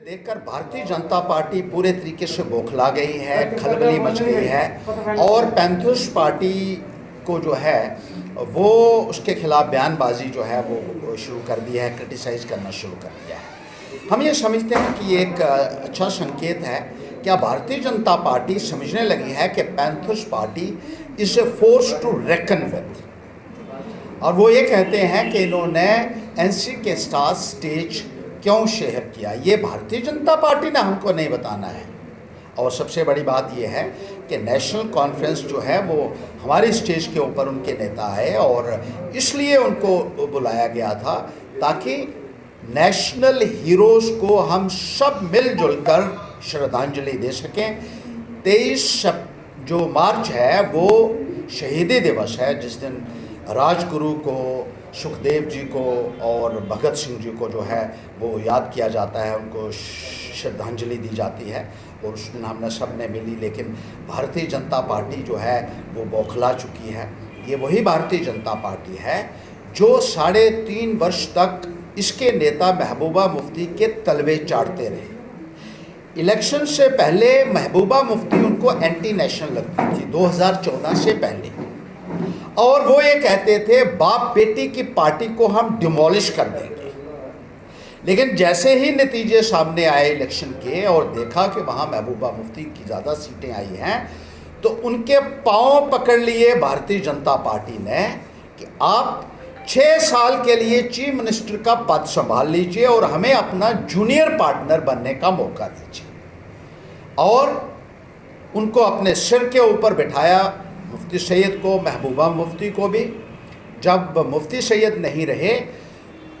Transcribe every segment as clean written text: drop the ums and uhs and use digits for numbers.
देखकर भारतीय जनता पार्टी पूरे तरीके से बौखला गई है, खलबली मच गई है और पैंथर्स पार्टी को जो है वो उसके खिलाफ बयानबाजी जो है वो शुरू कर दी है, क्रिटिसाइज़ करना शुरू कर दिया है। हम ये समझते हैं कि ये एक अच्छा संकेत है। क्या भारतीय जनता पार्टी समझने लगी है कि Panthers party is a force to reckon with, और वो ये कहते हैं कि इन्होंने एनसी के साथ स्टेज क्यों शेयर किया, ये भारतीय जनता पार्टी ने हमको नहीं बताना है। और सबसे बड़ी बात ये है कि नेशनल कॉन्फ्रेंस जो है वो हमारी स्टेज के ऊपर उनके नेता आए और इसलिए उनको बुलाया गया था ताकि नेशनल हीरोज़ को हम सब मिलजुल कर श्रद्धांजलि दे सकें। 23 जो मार्च है वो शहीदी दिवस है, जिस दिन राजगुरु को, सुखदेव जी को और भगत सिंह जी को जो है वो याद किया जाता है, उनको श्रद्धांजलि दी जाती है। और उस दिन हमने सब ने मिली, लेकिन भारतीय जनता पार्टी जो है वो बौखला चुकी है। ये वही भारतीय जनता पार्टी है जो 3.5 वर्ष तक इसके नेता महबूबा मुफ्ती के तलवे चाटते रहे। इलेक्शन से पहले महबूबा मुफ्ती उनको एंटी नेशनल लगती थी 2014 से पहले, और वो ये कहते थे बाप बेटी की पार्टी को हम डिमोलिश कर देंगे। लेकिन जैसे ही नतीजे सामने आए इलेक्शन के और देखा कि वहाँ महबूबा मुफ्ती की ज़्यादा सीटें आई हैं, तो उनके पांव पकड़ लिए भारतीय जनता पार्टी ने कि आप 6 साल के लिए चीफ मिनिस्टर का पद संभाल लीजिए और हमें अपना जूनियर पार्टनर बनने का मौका दीजिए। और उनको अपने सिर के ऊपर बिठाया, मुफ्ती सैयद को, महबूबा मुफ्ती को भी। जब मुफ्ती सैयद नहीं रहे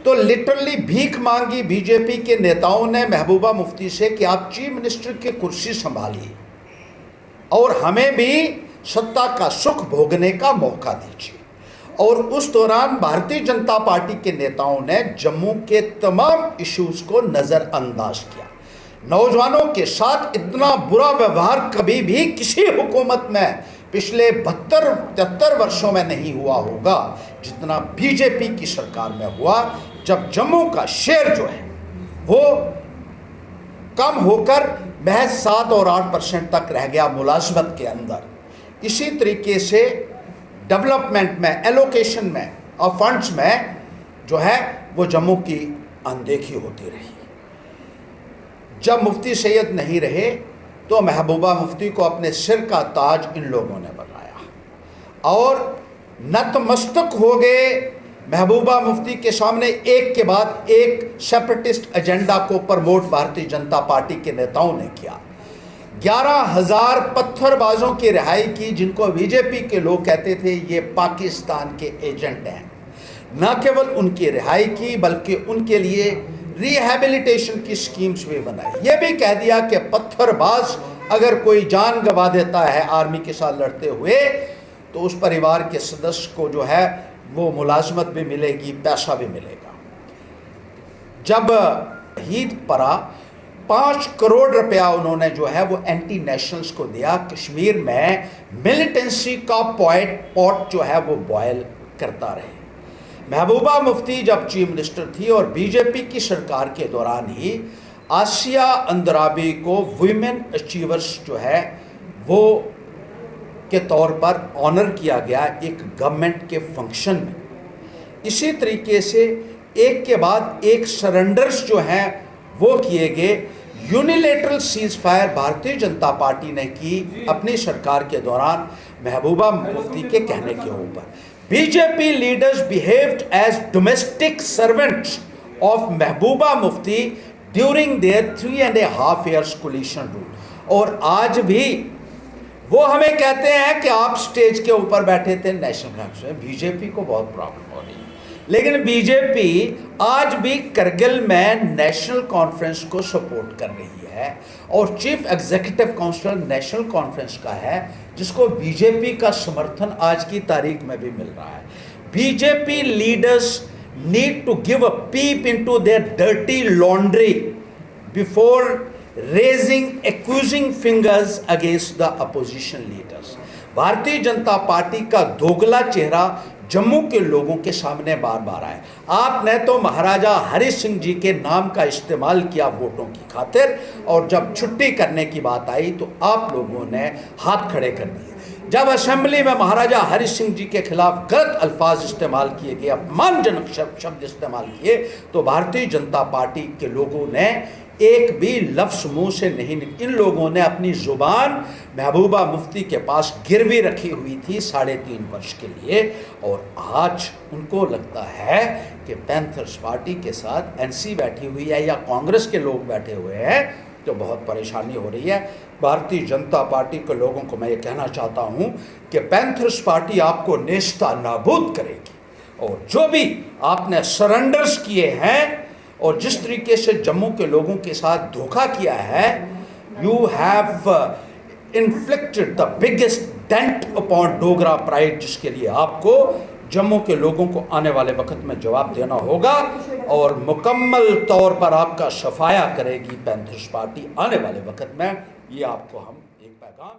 तो लिटरली भीख मांगी बीजेपी के नेताओं ने महबूबा मुफ्ती से कि आप चीफ मिनिस्टर की कुर्सी संभालिए और हमें भी सत्ता का सुख भोगने का मौका दीजिए। और उस दौरान भारतीय जनता पार्टी के नेताओं ने जम्मू के तमाम इश्यूज को नज़रअंदाज किया। नौजवानों के साथ इतना बुरा व्यवहार कभी भी किसी हुकूमत में पिछले 72-73 वर्षों में नहीं हुआ होगा जितना बीजेपी की सरकार में हुआ, जब जम्मू का शेयर जो है वो कम होकर महज 7 और 8% तक रह गया मुलाजमत के अंदर। इसी तरीके से डेवलपमेंट में, एलोकेशन में और फंड्स में जो है वो जम्मू की अनदेखी होती रही। जब मुफ्ती सैयद नहीं रहे तो महबूबा मुफ्ती को अपने सिर का ताज इन लोगों ने बनाया और नतमस्तक हो गए महबूबा मुफ्ती के सामने। एक के बाद एक सेपरेटिस्ट एजेंडा को प्रमोट भारतीय जनता पार्टी के नेताओं ने किया। 11,000 पत्थरबाजों की रिहाई की, जिनको बीजेपी के लोग कहते थे ये पाकिस्तान के एजेंट हैं। न केवल उनकी रिहाई की बल्कि उनके लिए रिहैबिलिटेशन की स्कीम्स भी बनाई। ये भी कह दिया कि पत्थरबाज अगर कोई जान गंवा देता है आर्मी के साथ लड़ते हुए तो उस परिवार के सदस्य को जो है वो मुलाजमत भी मिलेगी, पैसा भी मिलेगा। जब ईद पड़ा 5 करोड़ रुपया उन्होंने जो है वो एंटी नेशनल्स को दिया। कश्मीर में मिलिटेंसी का पॉट जो है वो बॉयल करता रहे। महबूबा मुफ्ती जब चीफ मिनिस्टर थी और बीजेपी की सरकार के दौरान ही आसिया अंद्राबी को वुमेन अचीवर्स जो है वो के तौर पर ऑनर किया गया एक गवर्नमेंट के फंक्शन में। इसी तरीके से एक के बाद एक सरेंडर्स जो हैं वो किए गए। Unilateral cease fire Bharatiya Janata party ने की अपनी सरकार के दौरान महबूबा मुफ्ती के कहने के ऊपर। BJP leaders behaved as domestic servants of Mehbooba Mufti during their 3.5 years coalition rule. और आज भी वो हमें कहते हैं कि आप स्टेज के ऊपर बैठे थे नेशनल कांफ्रेंस में। बीजेपी को बहुत प्रॉब्लम हो रही है, लेकिन बीजेपी आज भी करगिल में नेशनल कॉन्फ्रेंस को सपोर्ट कर रही है और chief executive council national conference का है, जिसको बीजेपी का समर्थन आज की तारीख में भी मिल रहा है। BJP leaders need to give a peep into their dirty laundry before raising accusing fingers against the opposition leaders। Bharatiya Janata party का दोगला चेहरा जम्मू के लोगों के सामने बार बार आए। आपने तो महाराजा हरि सिंह जी के नाम का इस्तेमाल किया वोटों की खातिर, और जब छुट्टी करने की बात आई तो आप लोगों ने हाथ खड़े कर दिए। जब असेंबली में महाराजा हरि सिंह जी के खिलाफ गलत अल्फाज इस्तेमाल किए गए, अपमानजनक शब्द इस्तेमाल किए, तो भारतीय जनता पार्टी के लोगों ने एक भी लफ्ज़ मुंह से नहीं इन लोगों ने अपनी ज़ुबान महबूबा मुफ्ती के पास गिरवी रखी हुई थी 3.5 वर्ष के लिए, और आज उनको लगता है कि पैंथर्स पार्टी के साथ एनसी बैठी हुई है या कांग्रेस के लोग बैठे हुए हैं, तो बहुत परेशानी हो रही है। भारतीय जनता पार्टी के लोगों को मैं ये कहना चाहता हूँ कि पैंथर्स पार्टी आपको नेस्ता नाबूद करेगी, और जो भी आपने सरेंडर्स किए हैं और जिस तरीके से जम्मू के लोगों के साथ धोखा किया है, you have inflicted the biggest dent upon Dogra pride, जिसके लिए आपको जम्मू के लोगों को आने वाले वक्त में जवाब देना होगा, और मुकम्मल तौर पर आपका सफाया करेगी पैंथर्स पार्टी आने वाले वक्त में। ये आपको हम एक पैगाम